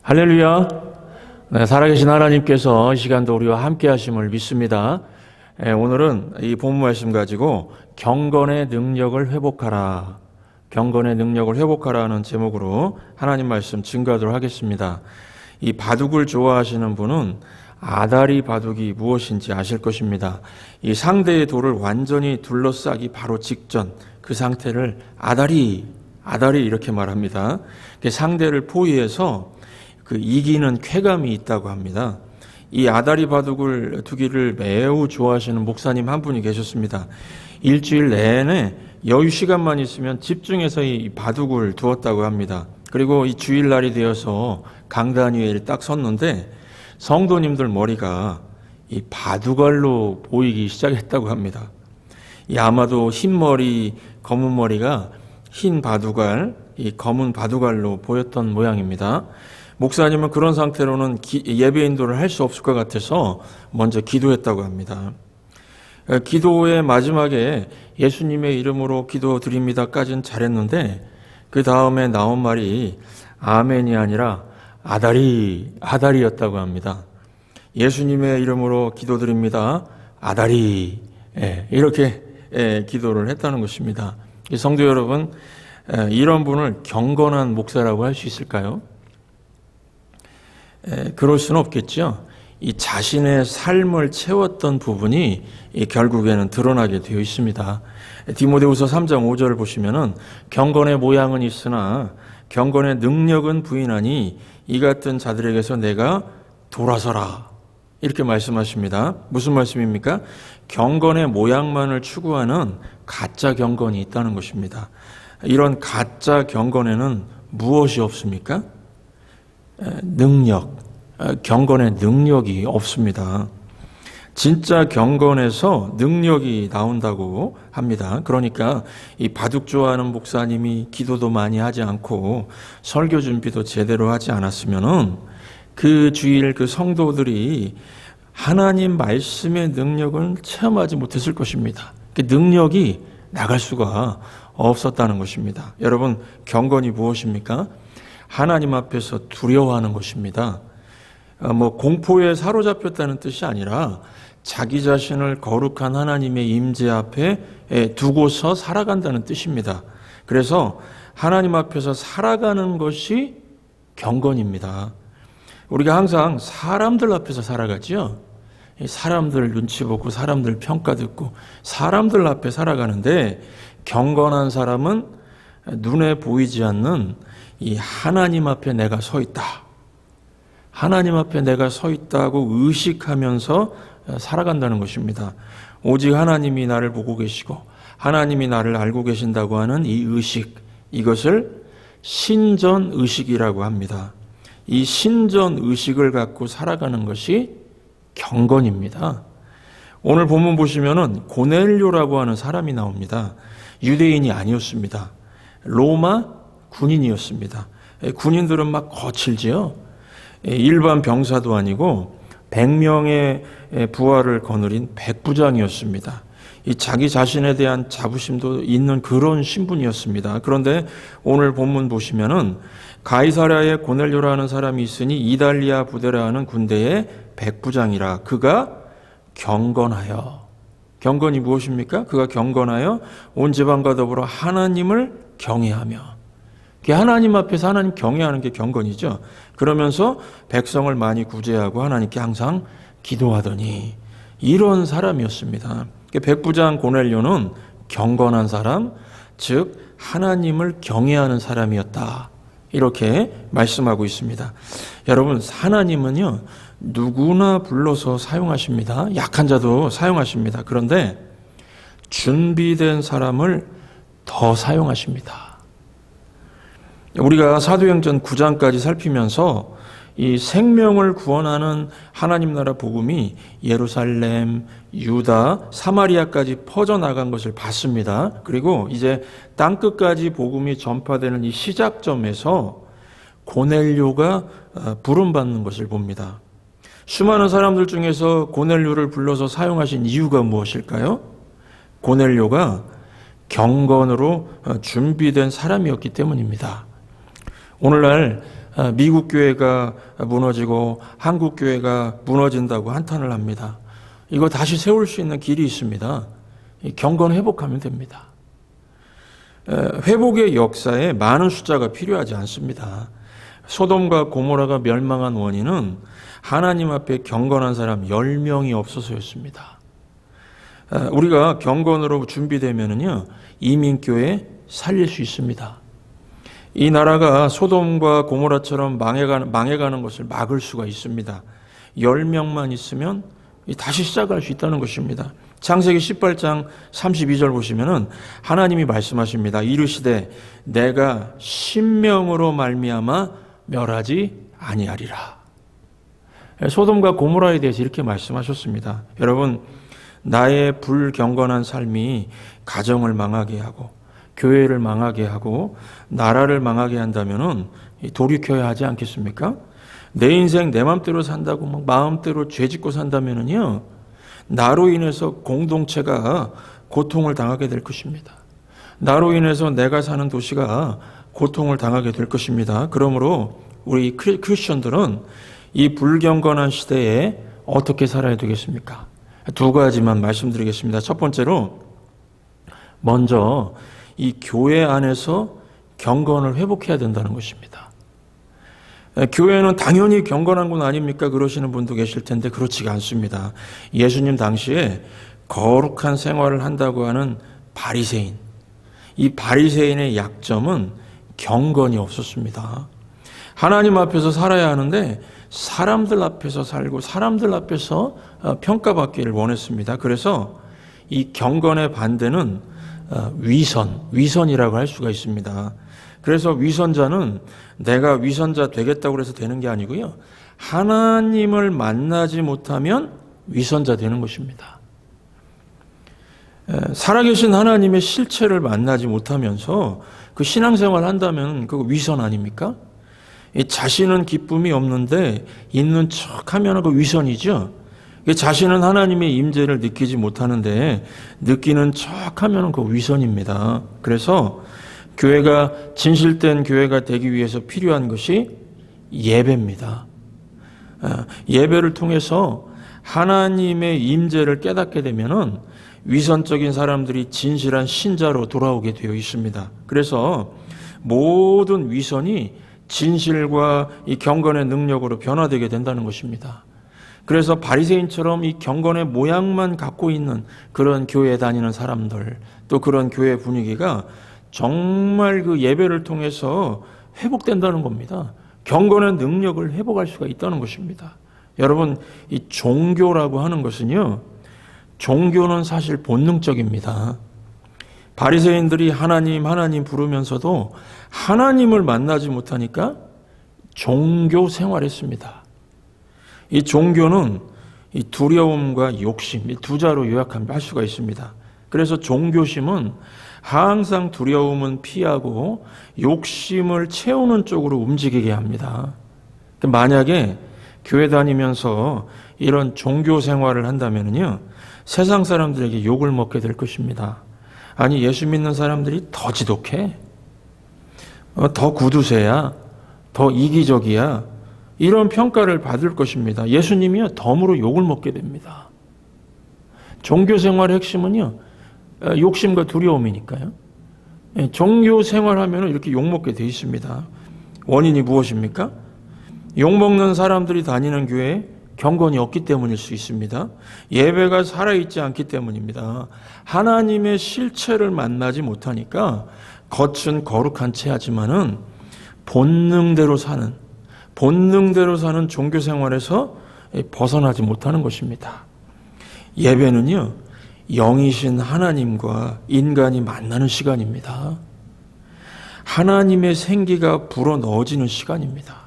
할렐루야. 네, 살아계신 하나님께서 이 시간도 우리와 함께 하심을 믿습니다. 오늘은 이 본문 말씀 가지고 경건의 능력을 회복하라. 경건의 능력을 회복하라는 제목으로 하나님 말씀 증거하도록 하겠습니다. 이 바둑을 좋아하시는 분은 아다리 바둑이 무엇인지 아실 것입니다. 이 상대의 돌을 완전히 둘러싸기 바로 직전 그 상태를 아다리 이렇게 말합니다. 상대를 포위해서 그 이기는 쾌감이 있다고 합니다. 이 아다리 바둑을 두기를 매우 좋아하시는 목사님 한 분이 계셨습니다. 일주일 내내 여유 시간만 있으면 집중해서 이 바둑을 두었다고 합니다. 그리고 이 주일날이 되어서 강단 위에 딱 섰는데 성도님들 머리가 이 바둑알로 보이기 시작했다고 합니다. 이 아마도 흰 머리, 검은 머리가 흰 바둑알, 이 검은 바둑알로 보였던 모양입니다. 목사님은 그런 상태로는 예배 인도를 할 수 없을 것 같아서 먼저 기도했다고 합니다. 기도의 마지막에 예수님의 이름으로 기도드립니다까지는 잘했는데 그 다음에 나온 말이 아멘이 아니라 아다리였다고 합니다. 예수님의 이름으로 기도드립니다. 아다리. 이렇게 기도를 했다는 것입니다. 성도 여러분, 이런 분을 경건한 목사라고 할 수 있을까요? 그럴 수는 없겠죠. 이 자신의 삶을 채웠던 부분이 결국에는 드러나게 되어 있습니다. 디모데후서 3장 5절을 보시면은 경건의 모양은 있으나 경건의 능력은 부인하니 이 같은 자들에게서 내가 돌아서라. 이렇게 말씀하십니다. 무슨 말씀입니까? 경건의 모양만을 추구하는 가짜 경건이 있다는 것입니다. 이런 가짜 경건에는 무엇이 없습니까? 경건의 능력이 없습니다. 진짜 경건에서 능력이 나온다고 합니다. 그러니까 이 바둑 좋아하는 목사님이 기도도 많이 하지 않고 설교 준비도 제대로 하지 않았으면은 그 주일 그 성도들이 하나님 말씀의 능력을 체험하지 못했을 것입니다. 그 능력이 나갈 수가 없었다는 것입니다. 여러분, 경건이 무엇입니까? 하나님 앞에서 두려워하는 것입니다. 공포에 사로잡혔다는 뜻이 아니라 자기 자신을 거룩한 하나님의 임재 앞에 두고서 살아간다는 뜻입니다. 그래서 하나님 앞에서 살아가는 것이 경건입니다. 우리가 항상 사람들 앞에서 살아가죠. 사람들 눈치 보고 사람들 평가 듣고 사람들 앞에 살아가는데 경건한 사람은 눈에 보이지 않는 이 하나님 앞에 내가 서 있다. 하나님 앞에 내가 서 있다고 의식하면서 살아간다는 것입니다. 오직 하나님이 나를 보고 계시고 하나님이 나를 알고 계신다고 하는 이 의식, 이것을 신전의식이라고 합니다. 이 신전의식을 갖고 살아가는 것이 경건입니다. 오늘 본문 보시면은 고넬료라고 하는 사람이 나옵니다. 유대인이 아니었습니다. 로마 군인이었습니다. 군인들은 막 거칠지요. 일반 병사도 아니고 100명의 부하를 거느린 백부장이었습니다. 이 자기 자신에 대한 자부심도 있는 그런 신분이었습니다. 그런데 오늘 본문 보시면은 가이사랴에 고넬료라는 사람이 있으니 이달리아 부대라는 군대의 백부장이라 그가 경건하여. 경건이 무엇입니까? 그가 경건하여 온 지방과 더불어 하나님을 경외하며. 하나님 앞에서 하나님 경외하는 게 경건이죠. 그러면서 백성을 많이 구제하고 하나님께 항상 기도하더니 이런 사람이었습니다. 백부장 고넬료는 경건한 사람, 즉 하나님을 경외하는 사람이었다. 이렇게 말씀하고 있습니다. 여러분, 하나님은요 누구나 불러서 사용하십니다. 약한 자도 사용하십니다. 그런데 준비된 사람을 더 사용하십니다. 우리가 사도행전 9장까지 살피면서 이 생명을 구원하는 하나님 나라 복음이 예루살렘, 유다, 사마리아까지 퍼져나간 것을 봤습니다. 그리고 이제 땅끝까지 복음이 전파되는 이 시작점에서 고넬료가 부름받는 것을 봅니다. 수많은 사람들 중에서 고넬료를 불러서 사용하신 이유가 무엇일까요? 고넬료가 경건으로 준비된 사람이었기 때문입니다. 오늘날 미국 교회가 무너지고 한국 교회가 무너진다고 한탄을 합니다. 이거 다시 세울 수 있는 길이 있습니다. 경건 회복하면 됩니다. 회복의 역사에 많은 숫자가 필요하지 않습니다. 소돔과 고모라가 멸망한 원인은 하나님 앞에 경건한 사람 10명이 없어서였습니다. 우리가 경건으로 준비되면은요, 이민교회 살릴 수 있습니다. 이 나라가 소돔과 고모라처럼 망해가는 것을 막을 수가 있습니다. 10명만 있으면 다시 시작할 수 있다는 것입니다. 창세기 18장 32절 보시면은 하나님이 말씀하십니다. 이르시되 내가 신명으로 말미암아 멸하지 아니하리라. 소돔과 고모라에 대해서 이렇게 말씀하셨습니다. 여러분, 나의 불경건한 삶이 가정을 망하게 하고 교회를 망하게 하고 나라를 망하게 한다면은 돌이켜야 하지 않겠습니까? 내 인생 내 마음대로 산다고 막 마음대로 죄짓고 산다면은요, 나로 인해서 공동체가 고통을 당하게 될 것입니다. 나로 인해서 내가 사는 도시가 고통을 당하게 될 것입니다. 그러므로 우리 크리스천들은 이 불경건한 시대에 어떻게 살아야 되겠습니까? 두 가지만 말씀드리겠습니다. 첫 번째로, 먼저 이 교회 안에서 경건을 회복해야 된다는 것입니다. 교회는 당연히 경건한 건 아닙니까? 그러시는 분도 계실 텐데 그렇지가 않습니다. 예수님 당시에 거룩한 생활을 한다고 하는 바리새인, 이 바리새인의 약점은 경건이 없었습니다. 하나님 앞에서 살아야 하는데 사람들 앞에서 살고 사람들 앞에서 평가받기를 원했습니다. 그래서 이 경건의 반대는 위선이라고 할 수가 있습니다. 그래서 위선자는 내가 위선자 되겠다고 해서 되는 게 아니고요, 하나님을 만나지 못하면 위선자 되는 것입니다. 살아계신 하나님의 실체를 만나지 못하면서 그 신앙생활을 한다면 그거 위선 아닙니까? 자신은 기쁨이 없는데 있는 척하면 그 위선이죠. 자신은 하나님의 임재를 느끼지 못하는데 느끼는 척하면 그 위선입니다. 그래서 교회가 진실된 교회가 되기 위해서 필요한 것이 예배입니다. 예배를 통해서 하나님의 임재를 깨닫게 되면은 위선적인 사람들이 진실한 신자로 돌아오게 되어 있습니다. 그래서 모든 위선이 진실과 이 경건의 능력으로 변화되게 된다는 것입니다. 그래서 바리새인처럼 이 경건의 모양만 갖고 있는 그런 교회에 다니는 사람들, 또 그런 교회 분위기가 정말 그 예배를 통해서 회복된다는 겁니다. 경건의 능력을 회복할 수가 있다는 것입니다. 여러분, 이 종교라고 하는 것은요, 종교는 사실 본능적입니다. 바리새인들이 하나님 부르면서도 하나님을 만나지 못하니까 종교 생활했습니다. 이 종교는 이 두려움과 욕심, 이 두 자로 요약할 수가 있습니다. 그래서 종교심은 항상 두려움은 피하고 욕심을 채우는 쪽으로 움직이게 합니다. 만약에 교회 다니면서 이런 종교 생활을 한다면요, 세상 사람들에게 욕을 먹게 될 것입니다. 아니, 예수 믿는 사람들이 더 지독해, 더 구두쇠야, 더 이기적이야, 이런 평가를 받을 것입니다. 예수님이요, 덤으로 욕을 먹게 됩니다. 종교 생활의 핵심은요, 욕심과 두려움이니까요. 종교 생활하면 이렇게 욕먹게 돼 있습니다. 원인이 무엇입니까? 욕먹는 사람들이 다니는 교회에 경건이 없기 때문일 수 있습니다. 예배가 살아있지 않기 때문입니다. 하나님의 실체를 만나지 못하니까 겉은 거룩한 채 하지만은 본능대로 사는 종교 생활에서 벗어나지 못하는 것입니다. 예배는요, 영이신 하나님과 인간이 만나는 시간입니다. 하나님의 생기가 불어 넣어지는 시간입니다.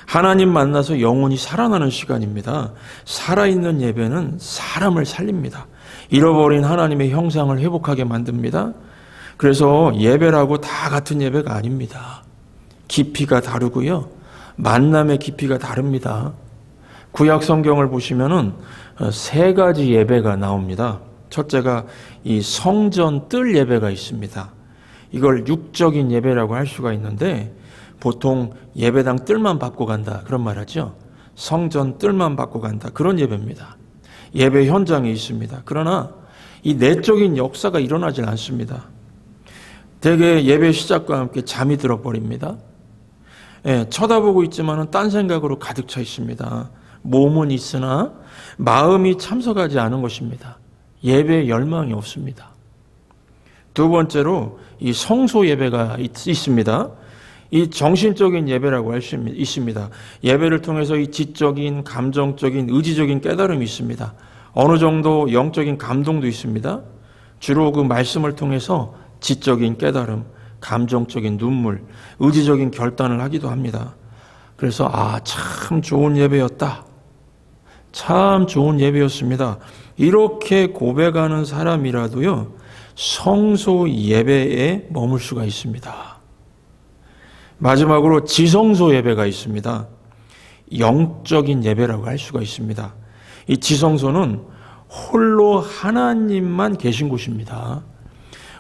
하나님 만나서 영혼이 살아나는 시간입니다. 살아있는 예배는 사람을 살립니다. 잃어버린 하나님의 형상을 회복하게 만듭니다. 그래서 예배라고 다 같은 예배가 아닙니다. 깊이가 다르고요, 만남의 깊이가 다릅니다. 구약 성경을 보시면은 세 가지 예배가 나옵니다. 첫째가 이 성전 뜰 예배가 있습니다. 이걸 육적인 예배라고 할 수가 있는데, 보통 예배당 뜰만 밟고 간다 그런 말 하죠. 성전 뜰만 밟고 간다 그런 예배입니다. 예배 현장에 있습니다. 그러나 이 내적인 역사가 일어나질 않습니다. 대개 예배 시작과 함께 잠이 들어버립니다. 쳐다보고 있지만은 딴 생각으로 가득 차 있습니다. 몸은 있으나 마음이 참석하지 않은 것입니다. 예배에 열망이 없습니다. 두 번째로 이 성소 예배가 있습니다. 이 정신적인 예배라고 할 수 있습니다. 예배를 통해서 이 지적인, 감정적인, 의지적인 깨달음이 있습니다. 어느 정도 영적인 감동도 있습니다. 주로 그 말씀을 통해서 지적인 깨달음, 감정적인 눈물, 의지적인 결단을 하기도 합니다. 그래서 참 좋은 예배였다. 참 좋은 예배였습니다. 이렇게 고백하는 사람이라도요, 성소 예배에 머물 수가 있습니다. 마지막으로 지성소 예배가 있습니다. 영적인 예배라고 할 수가 있습니다. 이 지성소는 홀로 하나님만 계신 곳입니다.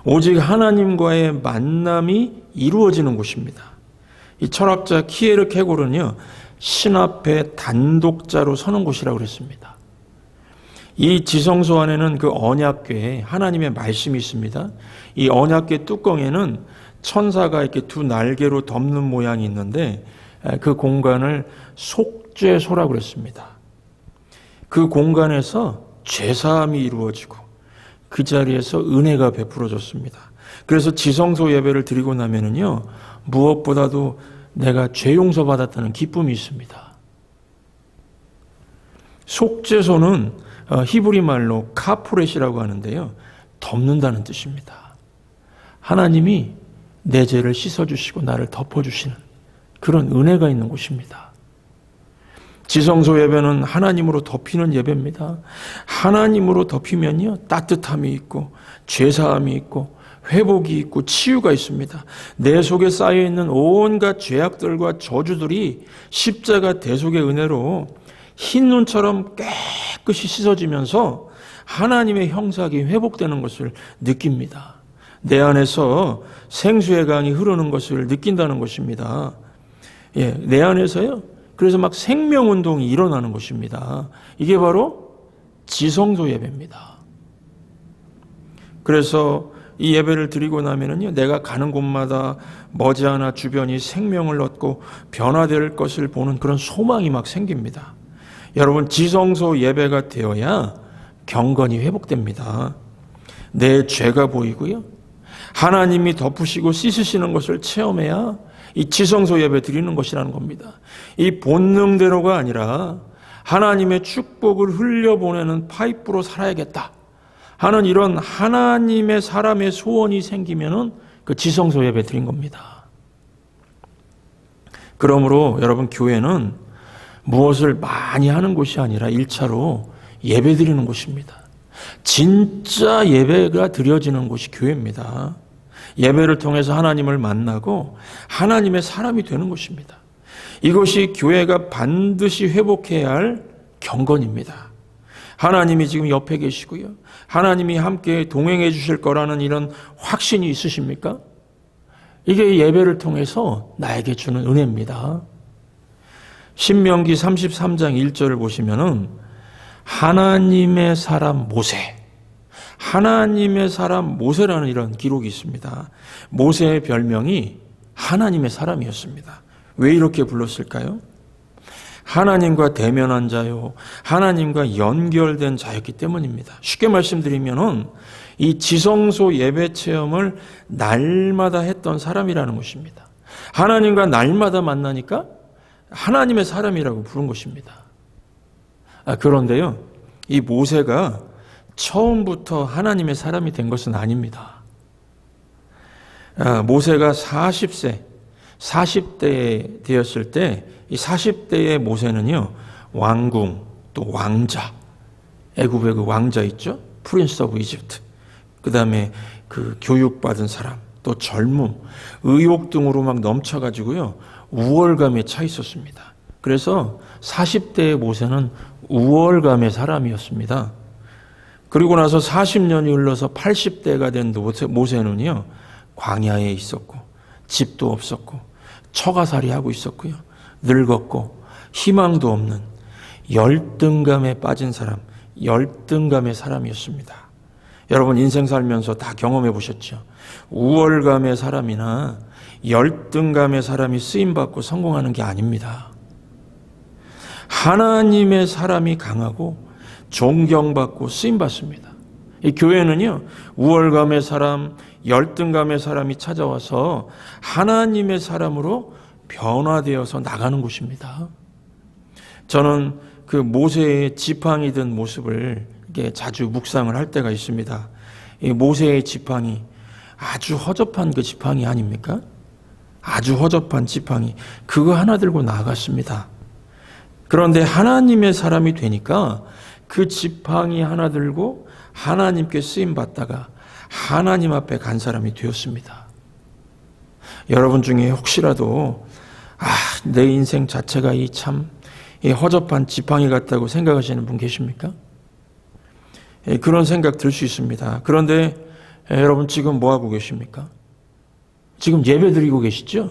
오직 하나님과의 만남이 이루어지는 곳입니다. 이 철학자 키에르케고르는요, 신 앞에 단독자로 서는 곳이라고 그랬습니다. 이 지성소 안에는 그 언약궤에 하나님의 말씀이 있습니다. 이 언약궤 뚜껑에는 천사가 이렇게 두 날개로 덮는 모양이 있는데 그 공간을 속죄소라고 그랬습니다. 그 공간에서 죄사함이 이루어지고 그 자리에서 은혜가 베풀어졌습니다. 그래서 지성소 예배를 드리고 나면은요, 무엇보다도 내가 죄 용서 받았다는 기쁨이 있습니다. 속죄소는 히브리 말로 카푸렛이라고 하는데요, 덮는다는 뜻입니다. 하나님이 내 죄를 씻어주시고 나를 덮어주시는 그런 은혜가 있는 곳입니다. 지성소 예배는 하나님으로 덮이는 예배입니다. 하나님으로 덮이면요, 따뜻함이 있고 죄사함이 있고 회복이 있고 치유가 있습니다. 내 속에 쌓여있는 온갖 죄악들과 저주들이 십자가 대속의 은혜로 흰 눈처럼 깨끗이 씻어지면서 하나님의 형상이 회복되는 것을 느낍니다. 내 안에서 생수의 강이 흐르는 것을 느낀다는 것입니다. 내 안에서요. 그래서 막 생명운동이 일어나는 것입니다. 이게 바로 지성소 예배입니다. 그래서 이 예배를 드리고 나면은요, 내가 가는 곳마다 머지않아 주변이 생명을 얻고 변화될 것을 보는 그런 소망이 막 생깁니다. 여러분, 지성소 예배가 되어야 경건이 회복됩니다. 내 죄가 보이고요, 하나님이 덮으시고 씻으시는 것을 체험해야 이 지성소 예배 드리는 것이라는 겁니다. 이 본능대로가 아니라 하나님의 축복을 흘려보내는 파이프로 살아야겠다 하는 이런 하나님의 사람의 소원이 생기면은 그 지성소 예배 드린 겁니다. 그러므로 여러분, 교회는 무엇을 많이 하는 곳이 아니라 1차로 예배 드리는 곳입니다. 진짜 예배가 드려지는 곳이 교회입니다. 예배를 통해서 하나님을 만나고 하나님의 사람이 되는 것입니다. 이것이 교회가 반드시 회복해야 할 경건입니다. 하나님이 지금 옆에 계시고요, 하나님이 함께 동행해 주실 거라는 이런 확신이 있으십니까? 이게 예배를 통해서 나에게 주는 은혜입니다. 신명기 33장 1절을 보시면은 하나님의 사람 모세, 하나님의 사람 모세라는 이런 기록이 있습니다. 모세의 별명이 하나님의 사람이었습니다. 왜 이렇게 불렀을까요? 하나님과 대면한 자요, 하나님과 연결된 자였기 때문입니다. 쉽게 말씀드리면은 이 지성소 예배 체험을 날마다 했던 사람이라는 것입니다. 하나님과 날마다 만나니까 하나님의 사람이라고 부른 것입니다. 그런데요, 이 모세가 처음부터 하나님의 사람이 된 것은 아닙니다. 모세가 40대 되었을 때, 이 40대의 모세는요, 왕궁, 또 왕자, 애굽의 그 왕자 있죠? 프린스 오브 이집트. 그 다음에 그 교육받은 사람, 또 젊음, 의욕 등으로 막 넘쳐가지고요, 우월감에 차 있었습니다. 그래서 40대의 모세는 우월감의 사람이었습니다. 그리고 나서 40년이 흘러서 80대가 된 모세는요, 광야에 있었고 집도 없었고 처가살이 하고 있었고요. 늙었고 희망도 없는 열등감에 빠진 사람, 열등감의 사람이었습니다. 여러분 인생 살면서 다 경험해 보셨죠? 우월감의 사람이나 열등감의 사람이 쓰임받고 성공하는 게 아닙니다. 하나님의 사람이 강하고 존경받고 쓰임받습니다. 이 교회는요, 우월감의 사람, 열등감의 사람이 찾아와서 하나님의 사람으로 변화되어서 나가는 곳입니다. 저는 그 모세의 지팡이 든 모습을 자주 묵상을 할 때가 있습니다. 이 모세의 지팡이, 아주 허접한 그 지팡이 아닙니까? 아주 허접한 지팡이, 그거 하나 들고 나아갔습니다. 그런데 하나님의 사람이 되니까 그 지팡이 하나 들고 하나님께 쓰임받다가 하나님 앞에 간 사람이 되었습니다. 여러분 중에 혹시라도 내 인생 자체가 이 허접한 지팡이 같다고 생각하시는 분 계십니까? 그런 생각 들 수 있습니다. 그런데 여러분 지금 뭐 하고 계십니까? 지금 예배 드리고 계시죠?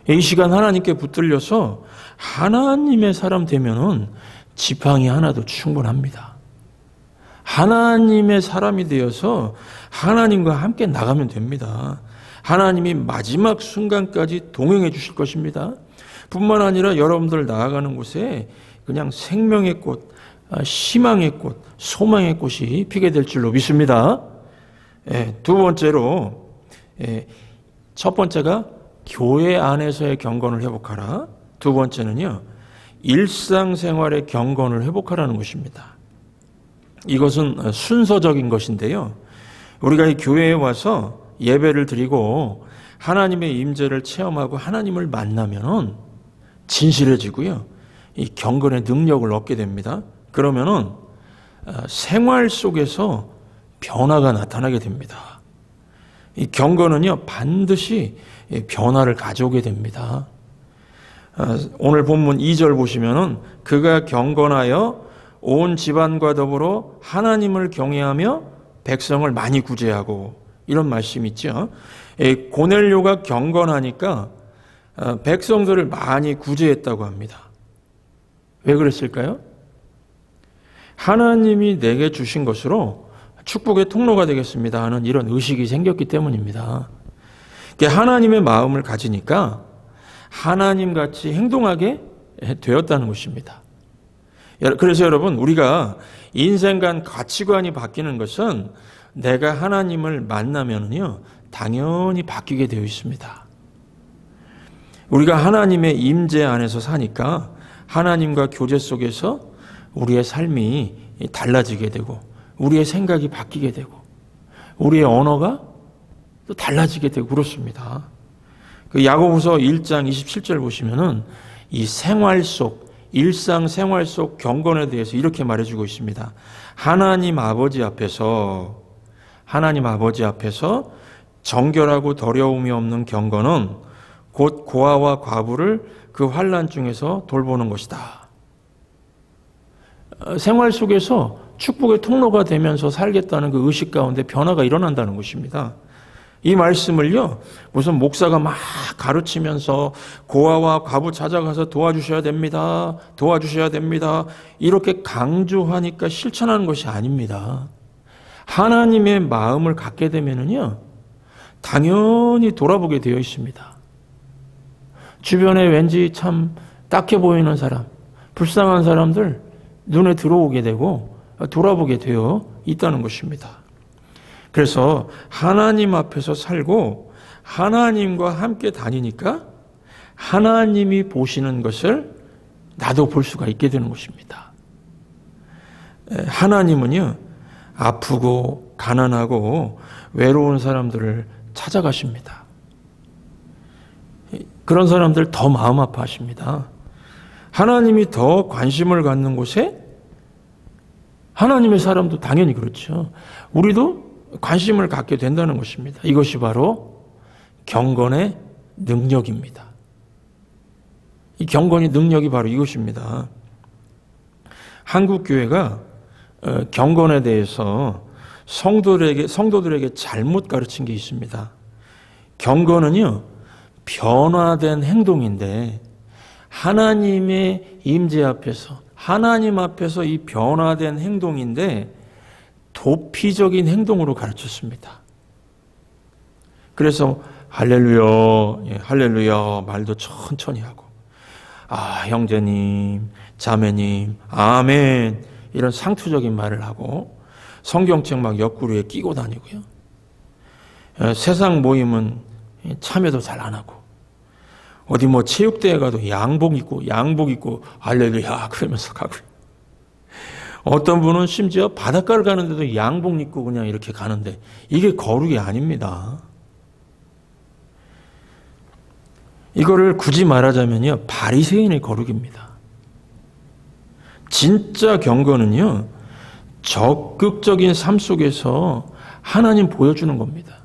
이 시간 하나님께 붙들려서 하나님의 사람 되면은 지팡이 하나도 충분합니다. 하나님의 사람이 되어서 하나님과 함께 나가면 됩니다. 하나님이 마지막 순간까지 동행해 주실 것입니다. 뿐만 아니라 여러분들 나아가는 곳에 그냥 생명의 꽃, 희망의 꽃, 소망의 꽃이 피게 될 줄로 믿습니다. 두 번째로, 첫 번째가 교회 안에서의 경건을 회복하라. 두 번째는요, 일상생활의 경건을 회복하라는 것입니다. 이것은 순서적인 것인데요. 우리가 이 교회에 와서 예배를 드리고 하나님의 임재를 체험하고 하나님을 만나면은 진실해지고요. 이 경건의 능력을 얻게 됩니다. 그러면은 생활 속에서 변화가 나타나게 됩니다. 이 경건은요, 반드시 변화를 가져오게 됩니다. 오늘 본문 2절 보시면은 그가 경건하여 온 집안과 더불어 하나님을 경외하며 백성을 많이 구제하고, 이런 말씀이 있죠. 고넬료가 경건하니까 백성들을 많이 구제했다고 합니다. 왜 그랬을까요? 하나님이 내게 주신 것으로 축복의 통로가 되겠습니다 하는 이런 의식이 생겼기 때문입니다. 하나님의 마음을 가지니까 하나님같이 행동하게 되었다는 것입니다. 그래서 여러분, 우리가 인생관 가치관이 바뀌는 것은 내가 하나님을 만나면요, 당연히 바뀌게 되어 있습니다. 우리가 하나님의 임재 안에서 사니까 하나님과 교제 속에서 우리의 삶이 달라지게 되고, 우리의 생각이 바뀌게 되고, 우리의 언어가 또 달라지게 되고 그렇습니다. 그 야고보서 1장 27절 보시면은 이 생활 속, 일상생활 속 경건에 대해서 이렇게 말해주고 있습니다. 하나님 아버지 앞에서 정결하고 더러움이 없는 경건은 곧 고아와 과부를 그 환난 중에서 돌보는 것이다. 생활 속에서 축복의 통로가 되면서 살겠다는 그 의식 가운데 변화가 일어난다는 것입니다. 이 말씀을요, 무슨 목사가 막 가르치면서 고아와 과부 찾아가서 도와주셔야 됩니다. 이렇게 강조하니까 실천하는 것이 아닙니다. 하나님의 마음을 갖게 되면은요, 당연히 돌아보게 되어 있습니다. 주변에 왠지 참 딱해 보이는 사람, 불쌍한 사람들 눈에 들어오게 되고 돌아보게 되어 있다는 것입니다. 그래서 하나님 앞에서 살고 하나님과 함께 다니니까 하나님이 보시는 것을 나도 볼 수가 있게 되는 것입니다. 하나님은요, 아프고 가난하고 외로운 사람들을 찾아가십니다. 그런 사람들 더 마음 아파하십니다. 하나님이 더 관심을 갖는 곳에 하나님의 사람도 당연히 그렇죠. 우리도 관심을 갖게 된다는 것입니다. 이것이 바로 경건의 능력입니다. 이 경건의 능력이 바로 이것입니다. 한국 교회가 경건에 대해서 성도들에게 잘못 가르친 게 있습니다. 경건은요, 변화된 행동인데 하나님의 임재 앞에서 하나님 앞에서 이 변화된 행동인데 도피적인 행동으로 가르쳤습니다. 그래서 할렐루야, 할렐루야 말도 천천히 하고 형제님, 자매님, 아멘 이런 상투적인 말을 하고 성경책 막 옆구리에 끼고 다니고요. 세상 모임은 참여도 잘 안 하고 어디 체육대회 가도 양복 입고 할렐루야 그러면서 가고요. 어떤 분은 심지어 바닷가를 가는데도 양복 입고 그냥 이렇게 가는데 이게 거룩이 아닙니다. 이거를 굳이 말하자면요, 바리새인의 거룩입니다. 진짜 경건은요, 적극적인 삶 속에서 하나님 보여주는 겁니다.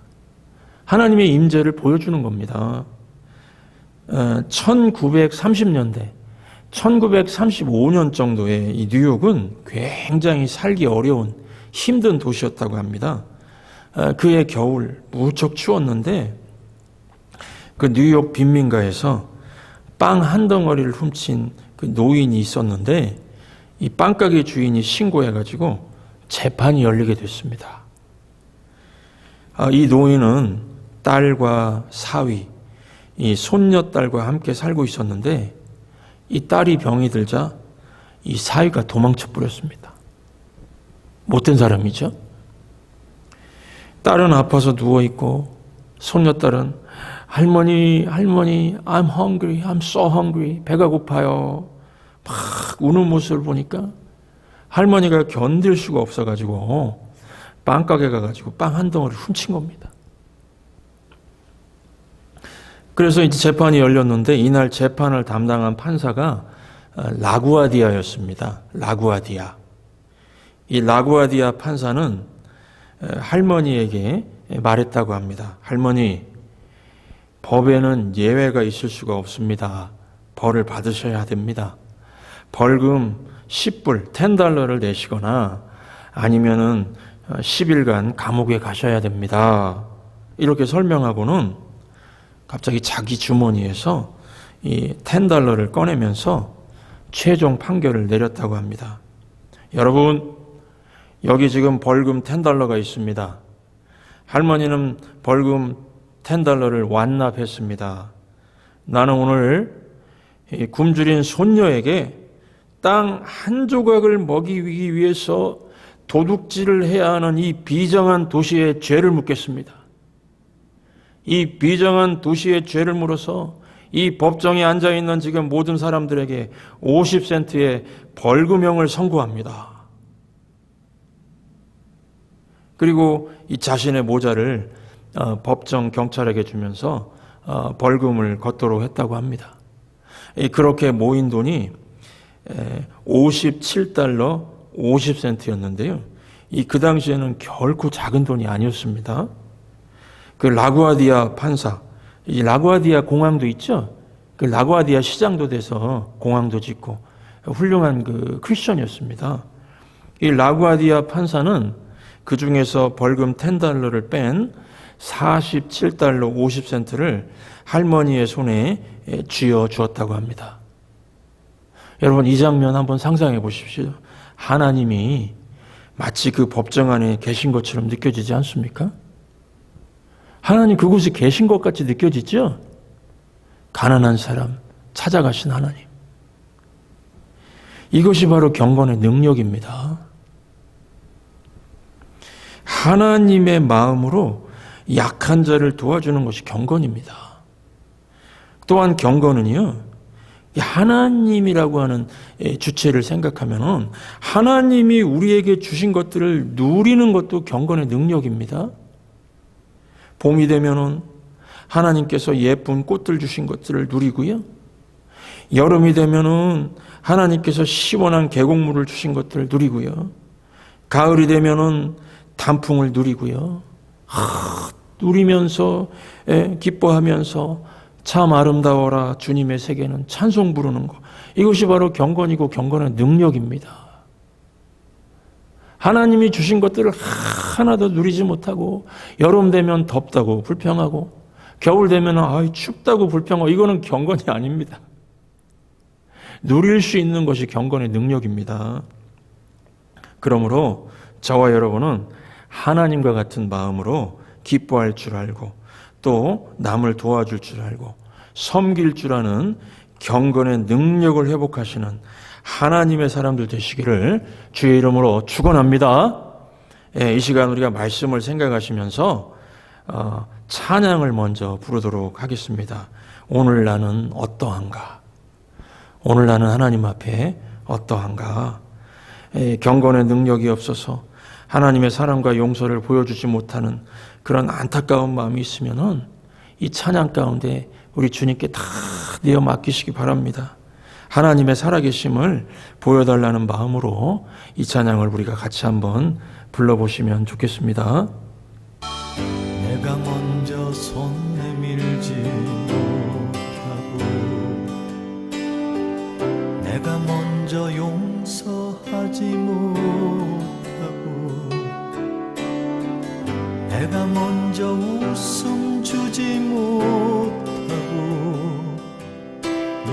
하나님의 임재를 보여주는 겁니다. 1930년대, 1935년 정도에 이 뉴욕은 굉장히 살기 어려운 힘든 도시였다고 합니다. 그해 겨울 무척 추웠는데 그 뉴욕 빈민가에서 빵 한 덩어리를 훔친 그 노인이 있었는데 이 빵가게 주인이 신고해가지고 재판이 열리게 됐습니다. 이 노인은 딸과 사위, 이 손녀딸과 함께 살고 있었는데 이 딸이 병이 들자 이 사위가 도망쳐 버렸습니다. 못된 사람이죠. 딸은 아파서 누워있고 손녀딸은 할머니, I'm hungry, I'm so hungry. 배가 고파요. 막 우는 모습을 보니까 할머니가 견딜 수가 없어가지고 빵가게 가가지고 빵 한 덩어리 훔친 겁니다. 그래서 이제 재판이 열렸는데 이날 재판을 담당한 판사가 라구아디아였습니다. 라구아디아. 이 라구아디아 판사는 할머니에게 말했다고 합니다. 할머니, 법에는 예외가 있을 수가 없습니다. 벌을 받으셔야 됩니다. 벌금 10불, $10를 내시거나 아니면은 10일간 감옥에 가셔야 됩니다. 이렇게 설명하고는 갑자기 자기 주머니에서 이 $10를 꺼내면서 최종 판결을 내렸다고 합니다. 여러분, 여기 지금 벌금 $10가 있습니다. 할머니는 벌금 $10를 완납했습니다. 나는 오늘 굶주린 손녀에게 땅 한 조각을 먹이기 위해서 도둑질을 해야 하는 이 비정한 도시의 죄를 묻겠습니다. 이 비정한 도시의 죄를 물어서 이 법정에 앉아있는 지금 모든 사람들에게 50센트의 벌금형을 선고합니다. 그리고 이 자신의 모자를 법정 경찰에게 주면서 벌금을 걷도록 했다고 합니다. 그렇게 모인 돈이 $57 50센트였는데요. 그 당시에는 결코 작은 돈이 아니었습니다. 그 라구아디아 판사, 이 라구아디아 공항도 있죠. 그 라구아디아 시장도 돼서 공항도 짓고 훌륭한 그 크리스천이었습니다. 이 라구아디아 판사는 그 중에서 벌금 $10를 뺀 $47 50센트를 할머니의 손에 쥐어 주었다고 합니다. 여러분, 이 장면 한번 상상해 보십시오. 하나님이 마치 그 법정 안에 계신 것처럼 느껴지지 않습니까? 하나님 그곳에 계신 것 같이 느껴지죠? 가난한 사람 찾아가신 하나님. 이것이 바로 경건의 능력입니다. 하나님의 마음으로 약한 자를 도와주는 것이 경건입니다. 또한 경건은요, 하나님이라고 하는 주체를 생각하면 하나님이 우리에게 주신 것들을 누리는 것도 경건의 능력입니다. 봄이 되면 하나님께서 예쁜 꽃들 주신 것들을 누리고요. 여름이 되면 하나님께서 시원한 계곡물을 주신 것들을 누리고요. 가을이 되면 단풍을 누리고요. 누리면서 기뻐하면서 참 아름다워라 주님의 세계는 찬송 부르는 것. 이것이 바로 경건이고 경건의 능력입니다. 하나님이 주신 것들을 하나도 누리지 못하고 여름 되면 덥다고 불평하고 겨울 되면 춥다고 불평하고 이거는 경건이 아닙니다. 누릴 수 있는 것이 경건의 능력입니다. 그러므로 저와 여러분은 하나님과 같은 마음으로 기뻐할 줄 알고 또 남을 도와줄 줄 알고 섬길 줄 아는 경건의 능력을 회복하시는 하나님의 사람들 되시기를 주의 이름으로 축원합니다. 이 시간 우리가 말씀을 생각하시면서 찬양을 먼저 부르도록 하겠습니다. 오늘 나는 어떠한가? 오늘 나는 하나님 앞에 어떠한가? 경건의 능력이 없어서 하나님의 사랑과 용서를 보여주지 못하는 그런 안타까운 마음이 있으면은 이 찬양 가운데 우리 주님께 다 내어 맡기시기 바랍니다. 하나님의 살아계심을 보여달라는 마음으로 이 찬양을 우리가 같이 한번 불러보시면 좋겠습니다. 내가 먼저 손 내밀지 못하고 내가 먼저 용서하지 못하고 내가 먼저 웃음 주지 못하고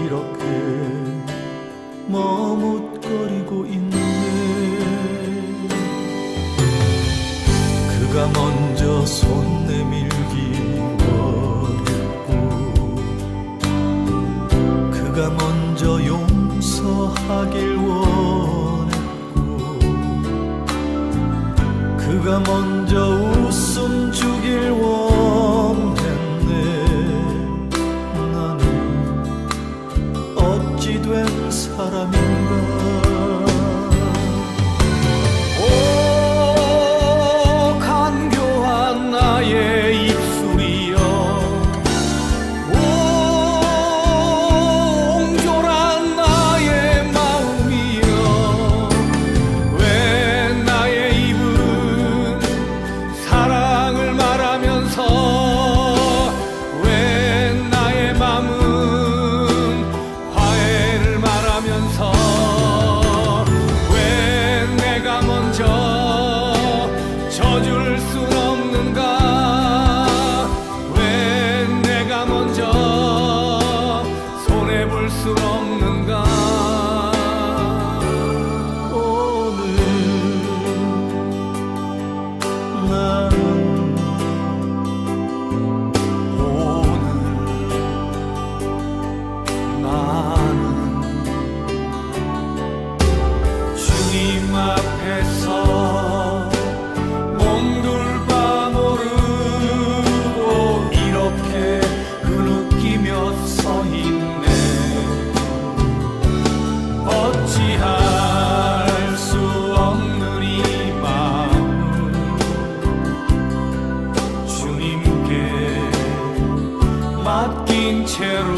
이렇게 머뭇거리고 있네. 그가 먼저 손 내밀기 원했고 그가 먼저 용서하길 원했고 그가 먼저 웃음 주길 원했네. 나는 어찌 된 사람인가. 나의 입술이여 옹졸한 나의 마음이여 왜 나의 입은 사랑을 말하면서 왜 나의 마음은 화해를 말하면서 왜 내가 먼저 져줄 수 없는가. 수 없는가. 오늘 나는 주님 앞에서 몸둘바 모르고 이렇게 흐느끼며 서 있네. 어찌할 수 없는 이 마음 주님께 맡긴 채로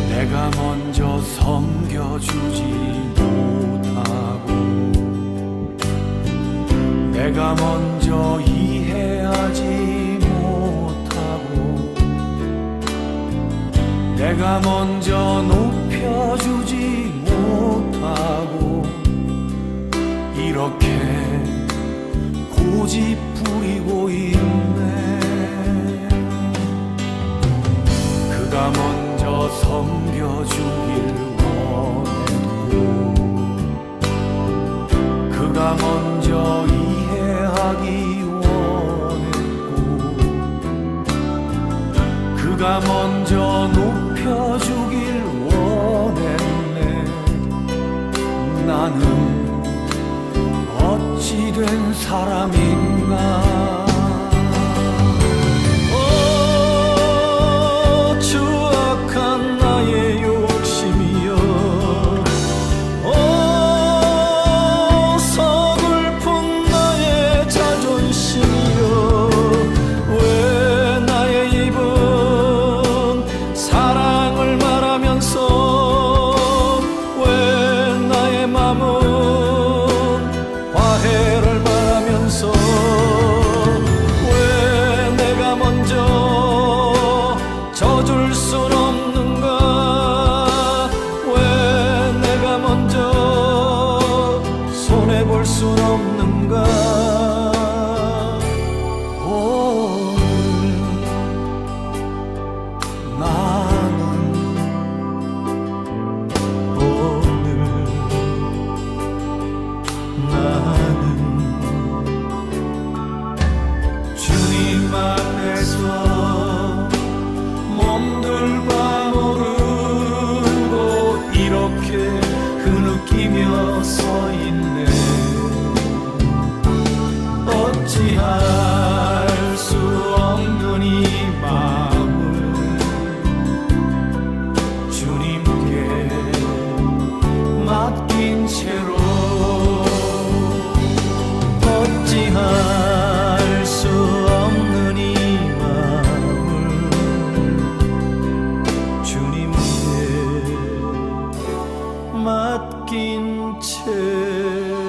내가 먼저 섬겨주지 못하고 내가 먼저 이해하지 못하고 내가 먼저 높여주지 못하고 이렇게 고집 부리고 있네. 그가 먼저 섬겨주길 원했고 그가 먼저 이해하기 원했고 그가 먼저 높여주길 원했네. 나는 어찌 된 사람인가. 화해를 맡긴 채